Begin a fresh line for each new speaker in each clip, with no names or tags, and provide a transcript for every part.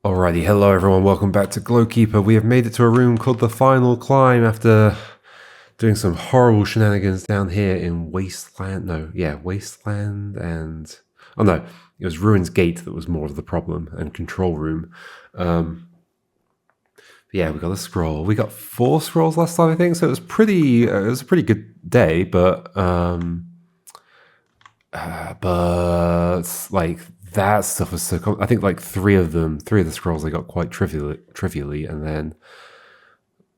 Alrighty, hello everyone, welcome back to Glowkeeper. We have made it to a room called the Final Climb after doing some horrible shenanigans down here in Wasteland. Wasteland and... Oh no, it was Ruin's Gate that was more of the problem, and Control Room. Yeah, we got a scroll. We got 4 scrolls last time, I think, so it was a pretty good day, but like that stuff was so I think like three of the scrolls I got quite trivially, and then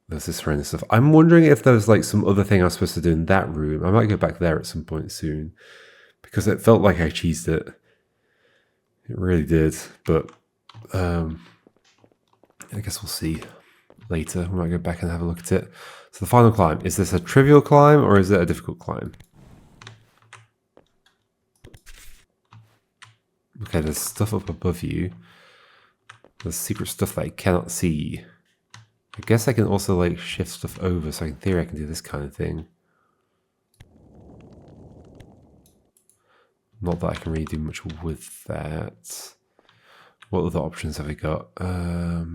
there's this horrendous stuff. I'm wondering if there's like some other thing I was supposed to do in that room. I might go back there at some point soon, because it felt like I cheesed it. It really did, but I guess we'll see later. We might go back and have a look at it. So the final climb, is this a trivial climb or is it a difficult climb? Okay, there's stuff up above you. There's secret stuff that I cannot see. I guess I can also like shift stuff over, so in theory I can do this kind of thing. Not that I can really do much with that. What other options have I got? I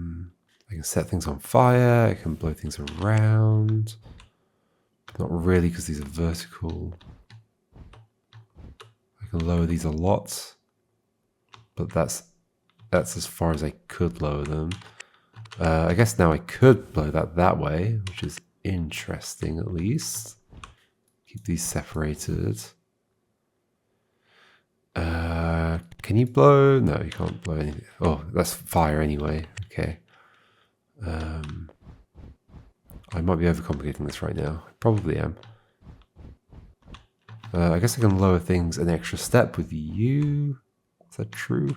can set things on fire, I can blow things around. Not really, because these are vertical. I can lower these a lot. But that's as far as I could lower them. I guess now I could blow that way, which is interesting at least. Keep these separated. Can you blow? No, you can't blow anything. Oh, that's fire anyway. Okay. I might be overcomplicating this right now. I probably am. I guess I can lower things an extra step with you. Is that true?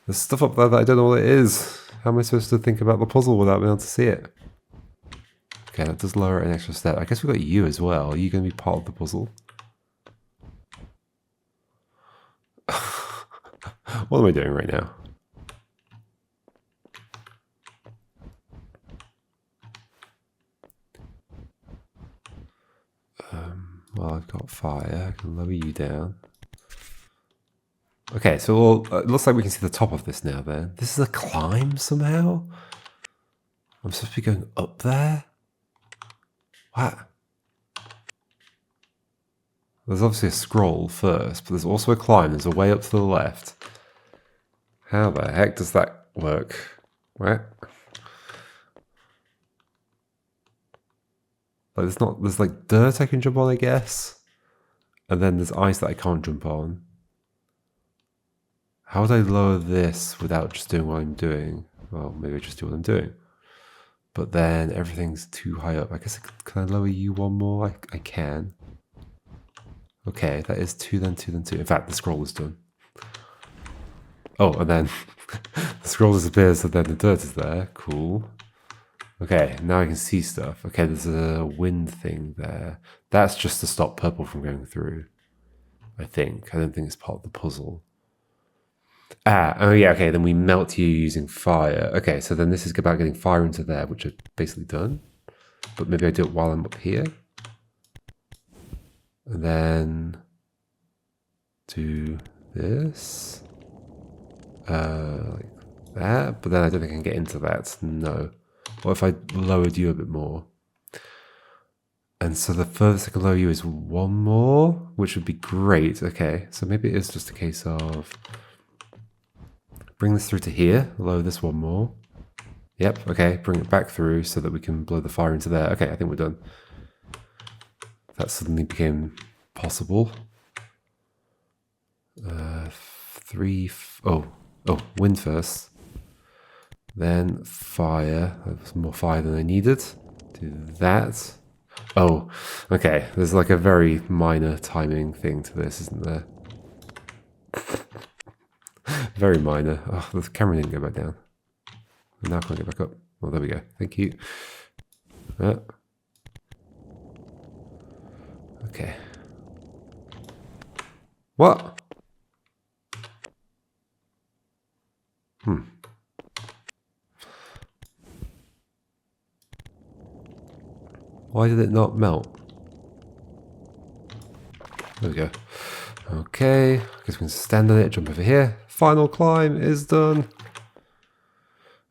There's stuff up there that I don't know what it is. How am I supposed to think about the puzzle without being able to see it? Okay, that does lower it an extra step. I guess we've got you as well. Are you going to be part of the puzzle? What am I doing right now? Well, I've got fire. I can lower you down. Okay, so it looks like we can see the top of this now then. This is a climb somehow? I'm supposed to be going up there? What? There's obviously a scroll first, but there's also a climb. There's a way up to the left. How the heck does that work? What? Like there's like dirt I can jump on, I guess. And then there's ice that I can't jump on. How would I lower this without just doing what I'm doing? Well, maybe I just do what I'm doing. But then everything's too high up. I guess can I lower you one more? I can. Okay, that is 2 then 2 then 2. In fact, the scroll is done. Oh, and then the scroll disappears, so then the dirt is there. Cool. Okay, now I can see stuff. Okay, there's a wind thing there. That's just to stop purple from going through. I think. I don't think it's part of the puzzle. Oh yeah, okay, then we melt you using fire. Okay, so then this is about getting fire into there, which I've basically done. But maybe I do it while I'm up here. And then do this. Like that. But then I don't think I can get into that. No. What if I lowered you a bit more? And so the furthest I can lower you is 1 more, which would be great. Okay, so maybe it is just a case of bring this through to here, lower this 1 more. Yep, okay, bring it back through so that we can blow the fire into there. Okay, I think we're done. That suddenly became possible. Wind first. Then fire. That was more fire than I needed. Do that. Oh, okay. There's like a very minor timing thing to this, isn't there? Very minor. Oh, the camera didn't go back down. Now I can't get back up. Oh, there we go. Thank you. Okay. What? Why did it not melt? There we go. Okay, I guess we can stand on it, jump over here. Final climb is done.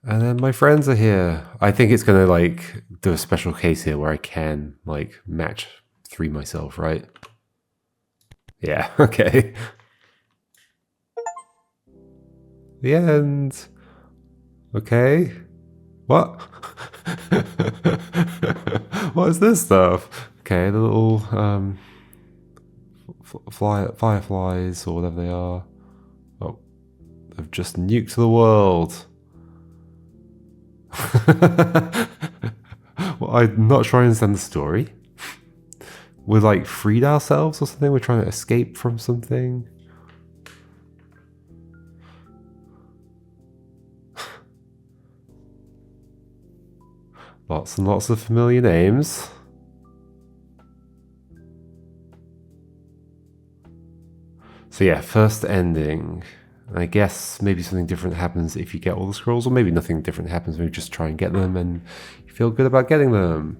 And then my friends are here. I think it's gonna like do a special case here where I can like match 3 myself, right? Yeah, okay. The end. Okay. What? What is this stuff? Okay, the little fireflies or whatever they are. Oh, they've just nuked the world. Well, I'm not sure I understand the story. We're like freed ourselves or something? We're trying to escape from something? Lots and lots of familiar names. So yeah, first ending. I guess maybe something different happens if you get all the scrolls, or maybe nothing different happens when you just try and get them and you feel good about getting them.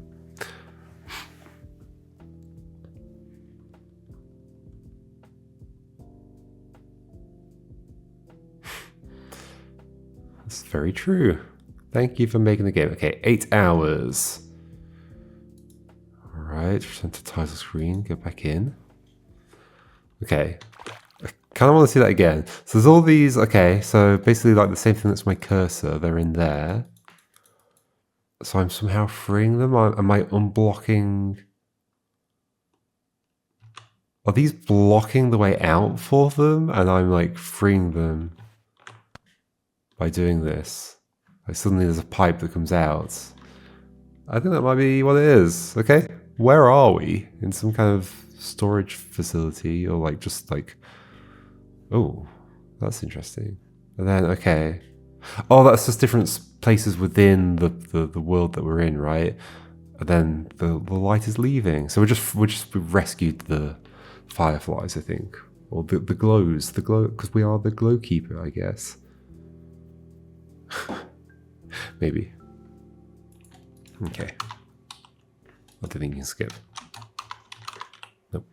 That's very true. Thank you for making the game. Okay, 8 hours. Alright, return to title screen, go back in. Okay, I kind of want to see that again. So there's all these, okay, so basically like the same thing that's my cursor, they're in there. So I'm somehow freeing them? Am I unblocking? Are these blocking the way out for them? And I'm like freeing them by doing this. Like suddenly there's a pipe that comes out. I think that might be what it is. Okay, where are we? In some kind of storage facility or like just like... Oh, that's interesting. And then, okay. Oh, that's just different places within the world that we're in, right? And then the light is leaving. So we rescued the fireflies, I think. Or the glows. The glow, because we are the Glowkeeper, I guess. Maybe. Okay. I don't think you can skip. Nope.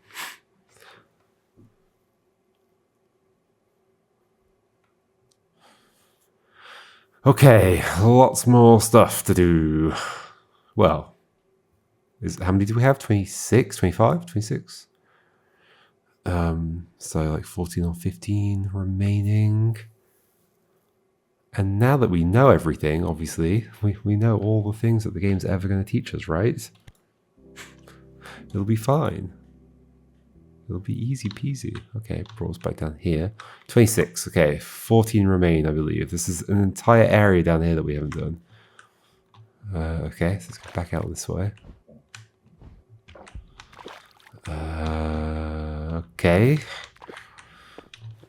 Okay, lots more stuff to do. Well, how many do we have? 26, 25, 26? So like 14 or 15 remaining. And now that we know everything, obviously, we know all the things that the game's ever going to teach us, right? It'll be fine. It'll be easy peasy. Okay, brought us back down here. 26, okay, 14 remain, I believe. This is an entire area down here that we haven't done. Okay, so let's go back out this way. Okay.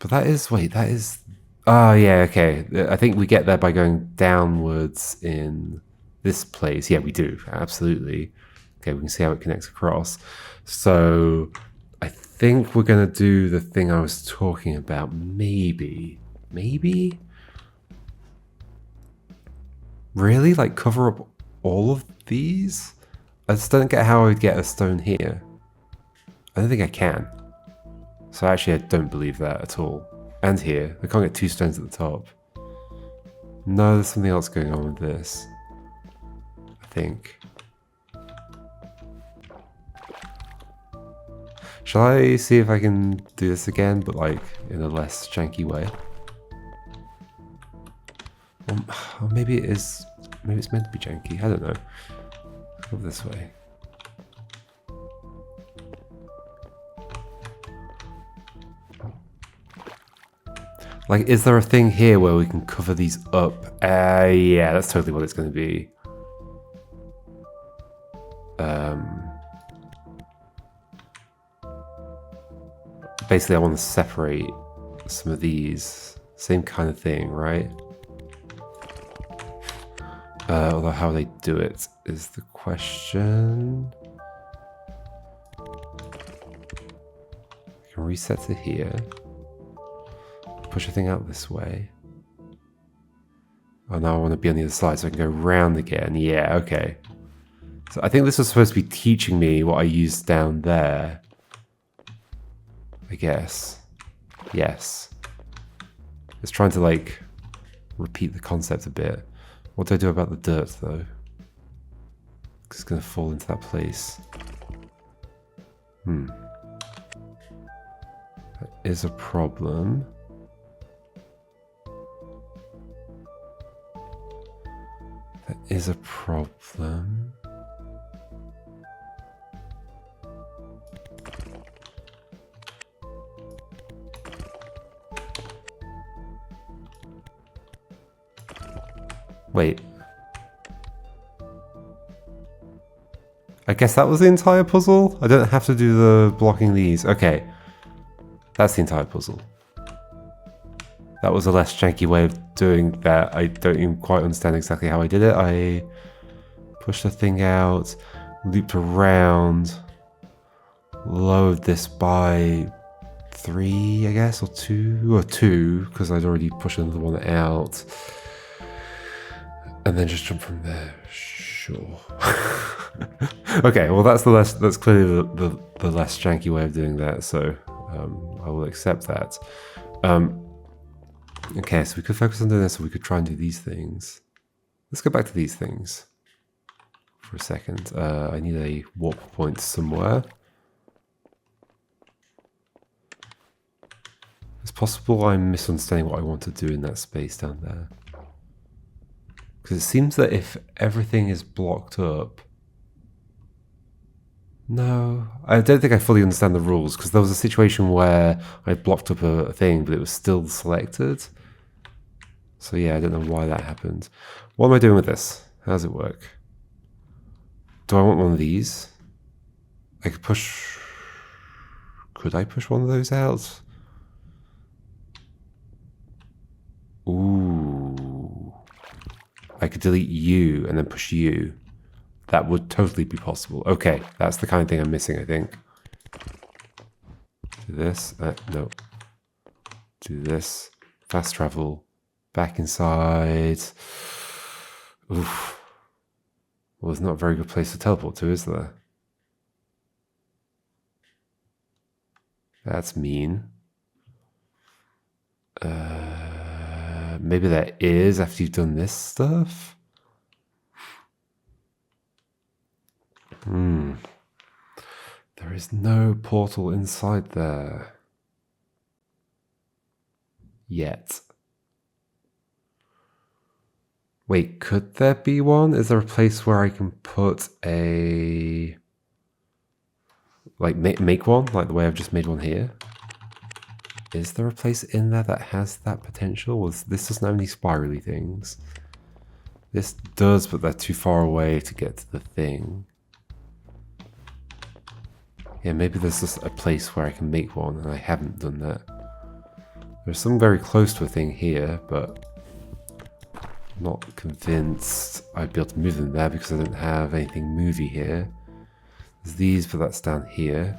But that is, wait, that is... Oh, yeah, okay. I think we get there by going downwards in this place. Yeah, we do, absolutely. Okay, we can see how it connects across. So I think we're going to do the thing I was talking about. Maybe? Really? Like cover up all of these? I just don't get how I would get a stone here. I don't think I can. So actually I don't believe that at all. And here. I can't get 2 stones at the top. No, there's something else going on with this. I think. Shall I see if I can do this again, but like in a less janky way? Or maybe it is... Maybe it's meant to be janky. I don't know. Go this way. Like, is there a thing here where we can cover these up? Yeah, that's totally what it's going to be. Basically, I want to separate some of these. Same kind of thing, right? Although how they do it is the question. I can reset to here. Push a thing out this way. Oh, now I want to be on the other side so I can go round again. Yeah, okay. So I think this was supposed to be teaching me what I used down there. I guess. Yes. It's trying to like repeat the concept a bit. What do I do about the dirt, though? It's going to fall into that place. That is a problem. That is a problem. Wait. I guess that was the entire puzzle? I don't have to do the blocking these. Okay. That's the entire puzzle. That was a less janky way of doing that. I don't even quite understand exactly how I did it. I pushed the thing out, looped around, lowered this by 3, I guess, or 2, because I'd already pushed another one out. And then just jump from there. Sure. Okay, well that's clearly the less janky way of doing that, so I will accept that. Okay, so we could focus on doing this, or we could try and do these things. Let's go back to these things for a second. I need a warp point somewhere. It's possible I'm misunderstanding what I want to do in that space down there. Because it seems that if everything is blocked up... No, I don't think I fully understand the rules, because there was a situation where I blocked up a thing, but it was still selected. So yeah, I don't know why that happened. What am I doing with this? How does it work? Do I want one of these? I could push... Could I push one of those out? Ooh... I could delete you and then push you. That would totally be possible. Okay, that's the kind of thing I'm missing, I think. Do this. No. Do this. Fast travel. Back inside. Oof. Well, there's not a very good place to teleport to, is there? That's mean. Maybe there is after you've done this stuff. There is no portal inside there. Yet. Wait, could there be one? Is there a place where I can put a... Like, make one? Like the way I've just made one here? Is there a place in there that has that potential? Well, this doesn't have any spirally things. This does, but they're too far away to get to the thing. Yeah, maybe there's just a place where I can make one, and I haven't done that. There's some very close to a thing here, but I'm not convinced I'd be able to move them there because I don't have anything movie here. There's these, but that's down here.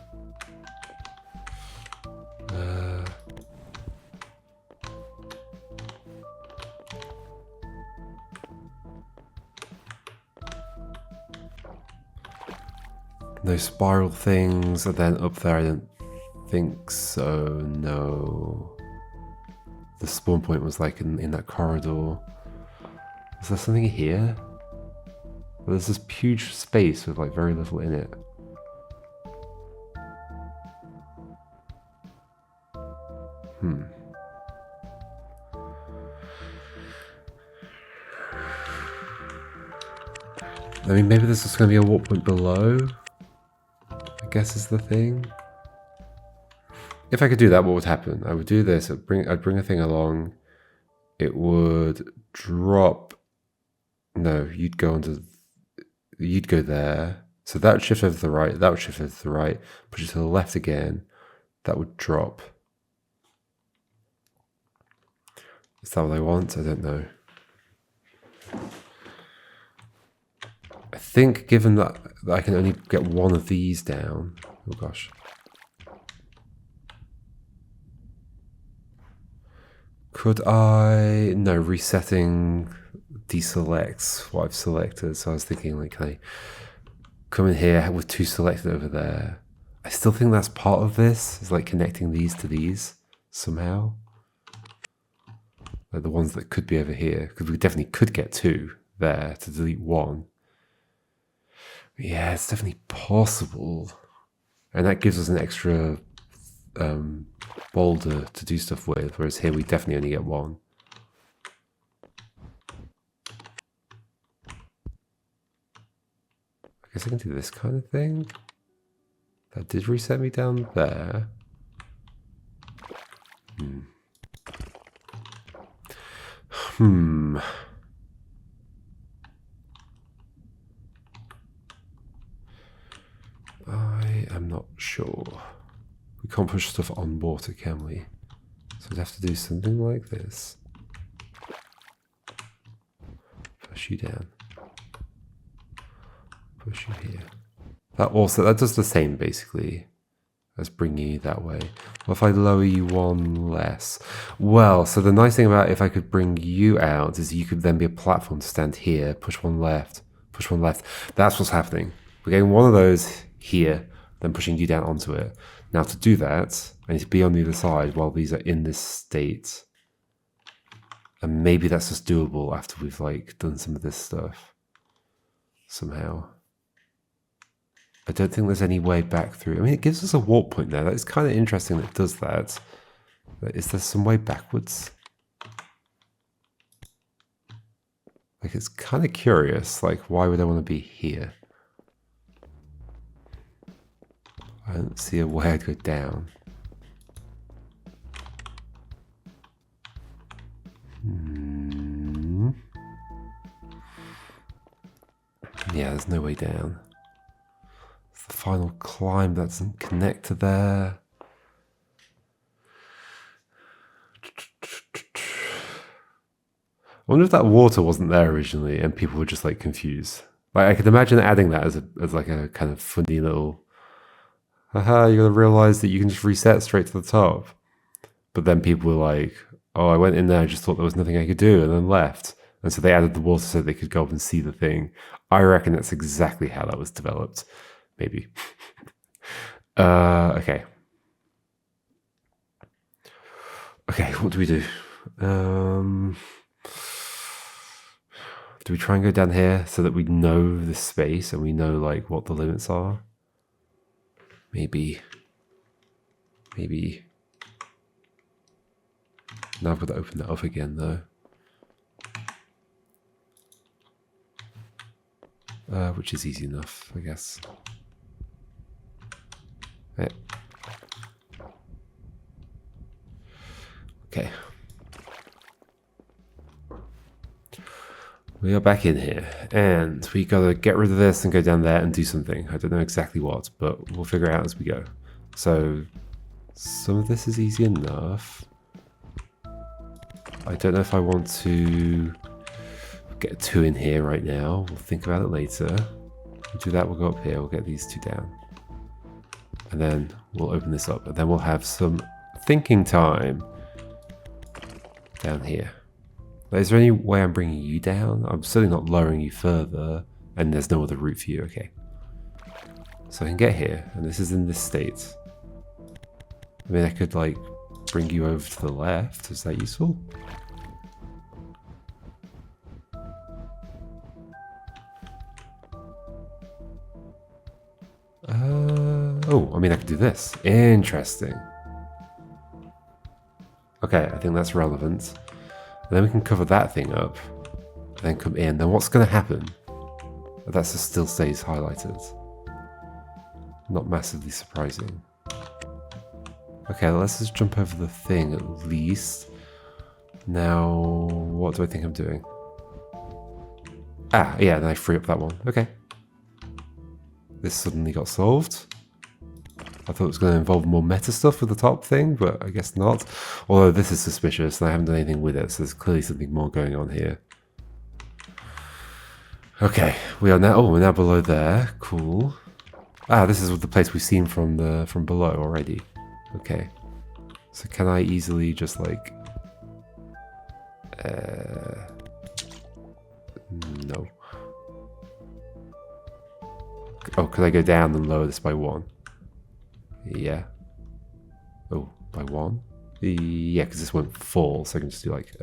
No spiral things, and then up there I don't think so, no. The spawn point was like in that corridor. Is there something here? Well, there's this huge space with like very little in it. I mean, maybe there's just going to be a warp point below, I guess is the thing. If I could do that, what would happen? I would do this, I'd bring a thing along, it would drop, no, you'd go there, so that would shift over to the right, that would shift over to the right, push it to the left again, that would drop. Is that what I want? I don't know. I think given that I can only get one of these down, oh gosh. Could I, no, resetting deselects what I've selected. So I was thinking like, can I come in here with 2 selected over there? I still think that's part of this, is like connecting these to these somehow. Like the ones that could be over here, because we definitely could get 2. there to delete 1. Yeah, it's definitely possible. And that gives us an extra boulder to do stuff with, whereas here we definitely only get 1. I guess I can do this kind of thing. That did reset me down there. I am not sure. We can't push stuff on water, can we? So we'd have to do something like this. Push you down. Push you here. That does the same basically as bringing you that way. What if I lower you 1 less? Well, so the nice thing about if I could bring you out is you could then be a platform to stand here, push 1 left, push 1 left. That's what's happening. We're getting 1 of those here, then pushing you down onto it. Now to do that, I need to be on the other side while these are in this state. And maybe that's just doable after we've like done some of this stuff. Somehow. I don't think there's any way back through. I mean, it gives us a warp point there. That is kind of interesting that it does that. But is there some way backwards? Like, it's kind of curious. Like, why would I want to be here? I don't see a way I'd go down. Yeah, there's no way down. It's the final climb that doesn't connect to there. I wonder if that water wasn't there originally and people were just like confused. Like I could imagine adding that as like a kind of funny little, haha, you gotta realize that you can just reset straight to the top. But then people were like, oh, I went in there, I just thought there was nothing I could do, and then left. And so they added the water so they could go up and see the thing. I reckon that's exactly how that was developed. Maybe. Okay. Okay, what do we do? Do we try and go down here so that we know the space and we know like what the limits are? Maybe. Now I've got to open that up again though. Which is easy enough, I guess. Yeah. Okay. We are back in here, and we gotta get rid of this and go down there and do something. I don't know exactly what, but we'll figure it out as we go. So, some of this is easy enough. I don't know if I want to get 2 in here right now. We'll think about it later. We'll do that, we'll go up here, we'll get these 2 down. And then we'll open this up, and then we'll have some thinking time down here. Is there any way I'm bringing you down? I'm certainly not lowering you further, and there's no other route for you, okay. So I can get here, and this is in this state. I mean, I could, like, bring you over to the left. Is that useful? Oh, I mean, I could do this. Interesting. Okay, I think that's relevant. And then we can cover that thing up. And then come in. Then what's going to happen? That still stays highlighted. Not massively surprising. Okay, let's just jump over the thing at least. Now, what do I think I'm doing? Ah, yeah, then I free up that one. Okay. This suddenly got solved. I thought it was going to involve more meta stuff with the top thing, but I guess not. Although this is suspicious and I haven't done anything with it, so there's clearly something more going on here. Okay, we're now below there. Cool. Ah, this is the place we've seen from below already. Okay. So can I easily just like no. Oh, could I go down and lower this by 1? Yeah. Oh, by 1? Yeah, because this won't fall, so I can just do like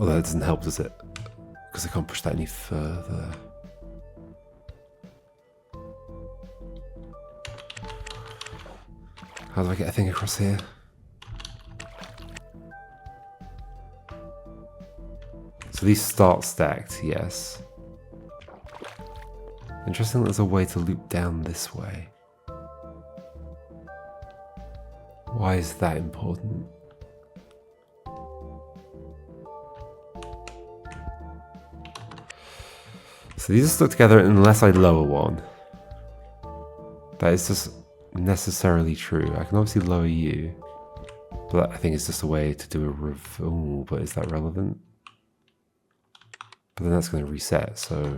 Although that doesn't help, does it? Because I can't push that any further. How do I get a thing across here? So these start stacked, yes. Interesting, there's a way to loop down this way. Why is that important? So these are stuck together unless I lower one. That is just necessarily true. I can obviously lower you, but I think it's just a way to do a oh, but is that relevant? But then that's going to reset, so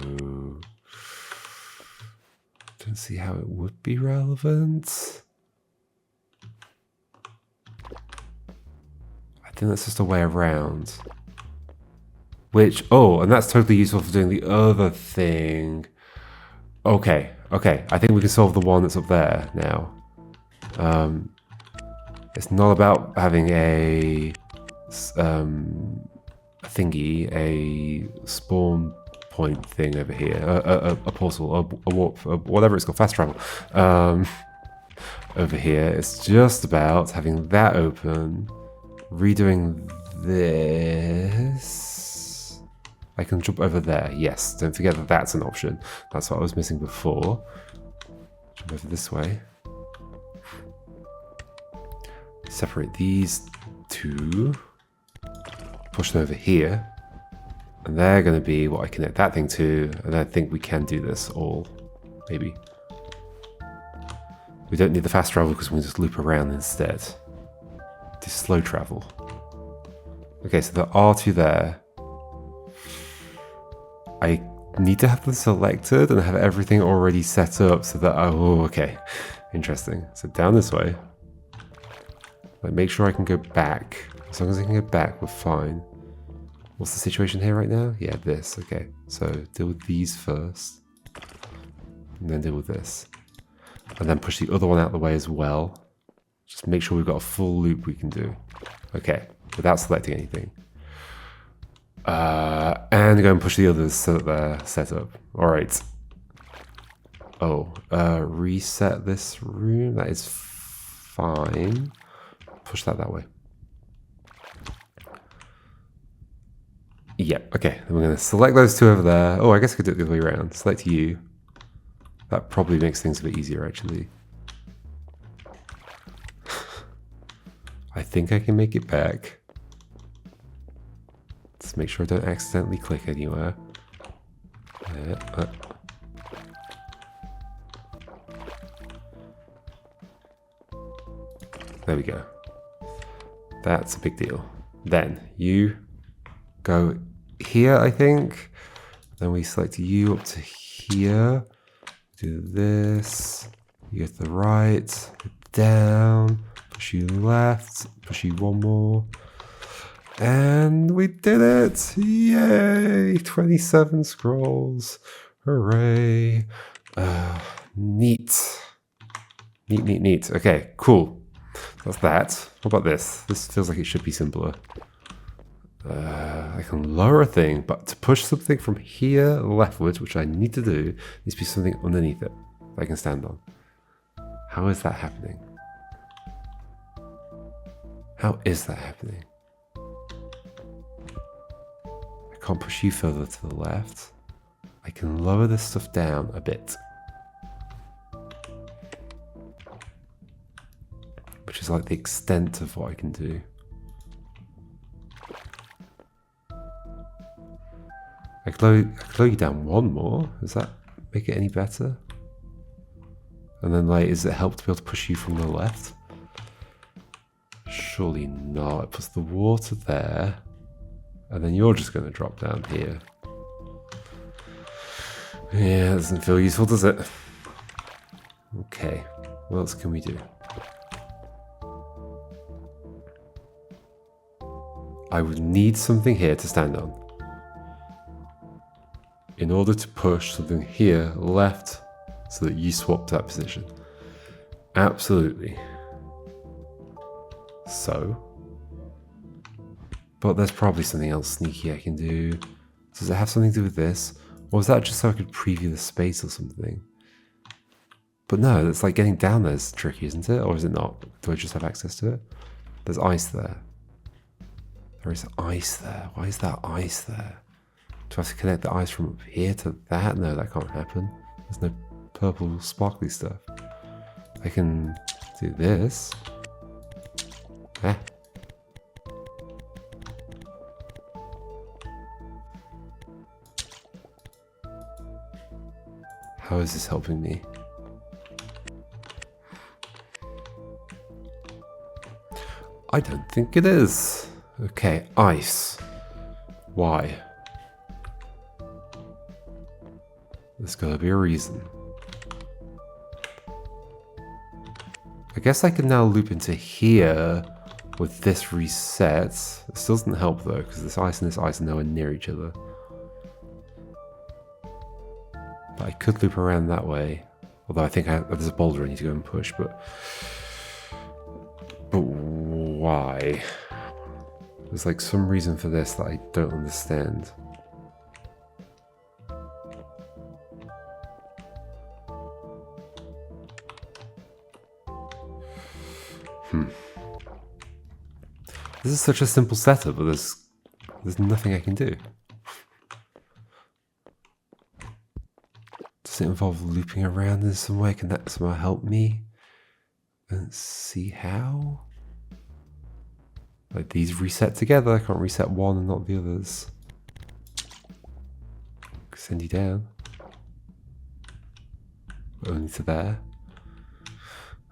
don't see how it would be relevant. I think that's just a way around. Which, oh, and that's totally useful for doing the other thing. Okay, okay, I think we can solve the one that's up there now. It's not about having a thingy, a spawn point thing over here, a portal, a warp, whatever it's called, fast travel. Over here, it's just about having that open, redoing this. I can jump over there, yes. Don't forget that that's an option. That's what I was missing before. Jump over this way. Separate these two. Push them over here. And they're going to be what I connect that thing to. And I think we can do this all. Maybe. We don't need the fast travel because we can just loop around instead. Do slow travel. Okay, so there are two there. I need to have them selected and have everything already set up so that, oh, okay. Interesting. So down this way. Like, make sure I can go back. As long as I can go back, we're fine. What's the situation here right now? Yeah, this. Okay. So deal with these first. And then deal with this. And then push the other one out of the way as well. Just make sure we've got a full loop we can do. Okay. Without selecting anything. And go and push the others so that they're set up. Alright. Oh, reset this room. That is fine. Push that way. Yep, okay. Then we're going to select those two over there. Oh, I guess I could do it the other way around. Select you. That probably makes things a bit easier, actually. I think I can make it back. Let's make sure I don't accidentally click anywhere. There we go. That's a big deal. Then you go here, I think. Then we select you up to here. Do this. You go to the right. Down. Push you left. Push you one more. And we did it! Yay! 27 scrolls. Hooray. Neat. Neat. Okay, cool. That's that. What about this? This feels like it should be simpler. I can lower a thing, but to push something from here leftwards, which I need to do, needs to be something underneath it that I can stand on. How is that happening? How is that happening? I can't push you further to the left. I can lower this stuff down a bit. Which is like the extent of what I can do. I can lower you down one more. Does that make it any better? And then, like, is it help to be able to push you from the left? Surely not. It puts the water there. And then you're just going to drop down here. Yeah, that doesn't feel useful, does it? Okay. What else can we do? I would need something here to stand on. In order to push something here left so that you swap to that position. Absolutely. So, But there's probably something else sneaky I can do. Does it have something to do with this? Or was that just so I could preview the space or something? But no, it's like getting down there is tricky, isn't it? Or is it not? Do I just have access to it? There's ice there. There is ice there. Why is that ice there? Do I have to connect the ice from up here to that? No, that can't happen. There's no purple sparkly stuff. I can do this. Ah. How is this helping me? I don't think it is. Okay, ice. Why? There's gotta be a reason. I guess I can now loop into here with this reset. It still doesn't help though, because this ice and this ice are nowhere near each other. But I could loop around that way. Although I think there's a boulder I need to go and push, but why? There's like some reason for this that I don't understand. This is such a simple setup, but there's nothing I can do. Does it involve looping around in some way? Can that somehow help me? Let's see how. Like these reset together. I can't reset one and not the others. Send you down. Only to there.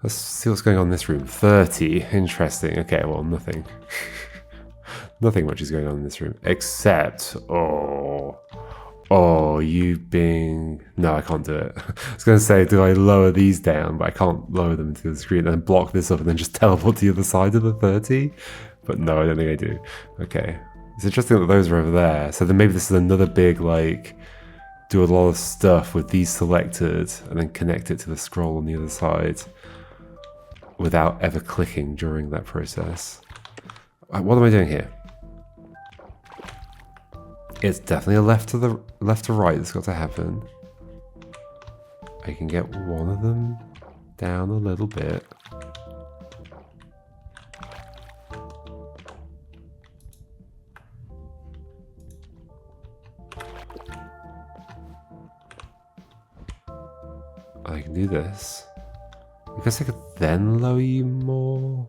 Let's see what's going on in this room. 30. Interesting. Okay, well, nothing. Nothing much is going on in this room. Except, oh, you being... No, I can't do it. I was going to say, do I lower these down? But I can't lower them into the screen and then block this up and then just teleport to the other side of the 30? But no, I don't think I do. Okay. It's interesting that those are over there. So then maybe this is another big, like, do a lot of stuff with these selected and then connect it to the scroll on the other side without ever clicking during that process. What am I doing here? It's definitely a left to right that's got to happen. I can get one of them down a little bit. I can do this. I guess I could then lower you more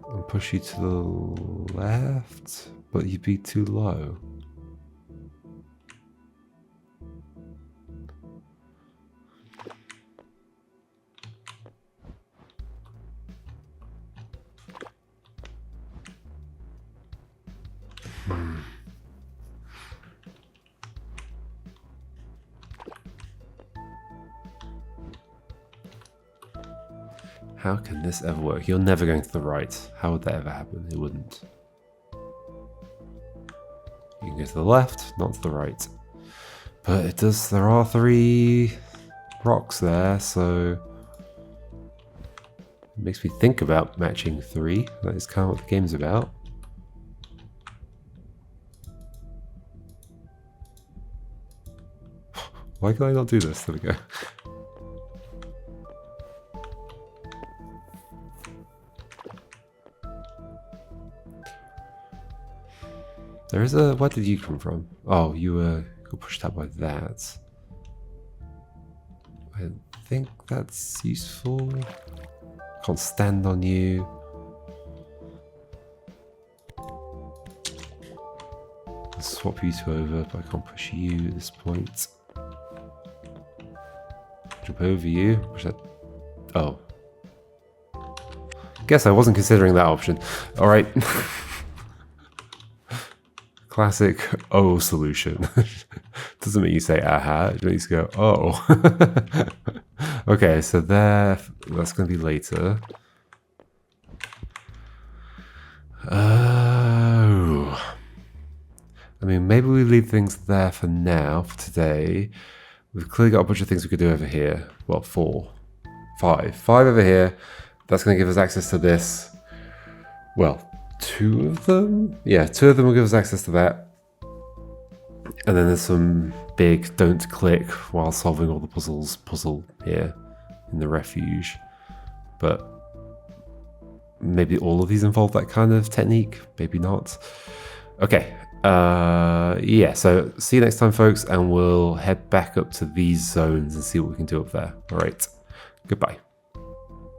and push you to the left, but you'd be too low. How can this ever work? You're never going to the right. How would that ever happen? It wouldn't. You can go to the left, not to the right. But it does, there are 3 rocks there, so it makes me think about matching 3. That is kind of what the game's about. Why can I not do this? There we go. There is a... Where did you come from? Oh, you got pushed out by that. I think that's useful. Can't stand on you. I'll swap you two over, but I can't push you at this point. Jump over you. Push that... Oh. Guess I wasn't considering that option. Alright. Classic O solution. Doesn't make you say aha, it makes you go, oh. Okay, so that's going to be later. Oh. I mean, maybe we leave things there for now, for today. We've clearly got a bunch of things we could do over here. Well, 5 over here. That's going to give us access to this. Well, 2 of them. Yeah, 2 of them will give us access to that. And then there's some big don't click while solving all the puzzle here in the refuge. But maybe all of these involve that kind of technique, maybe not. Okay, yeah, so see you next time, folks, and we'll head back up to these zones and see what we can do up there. All right, goodbye.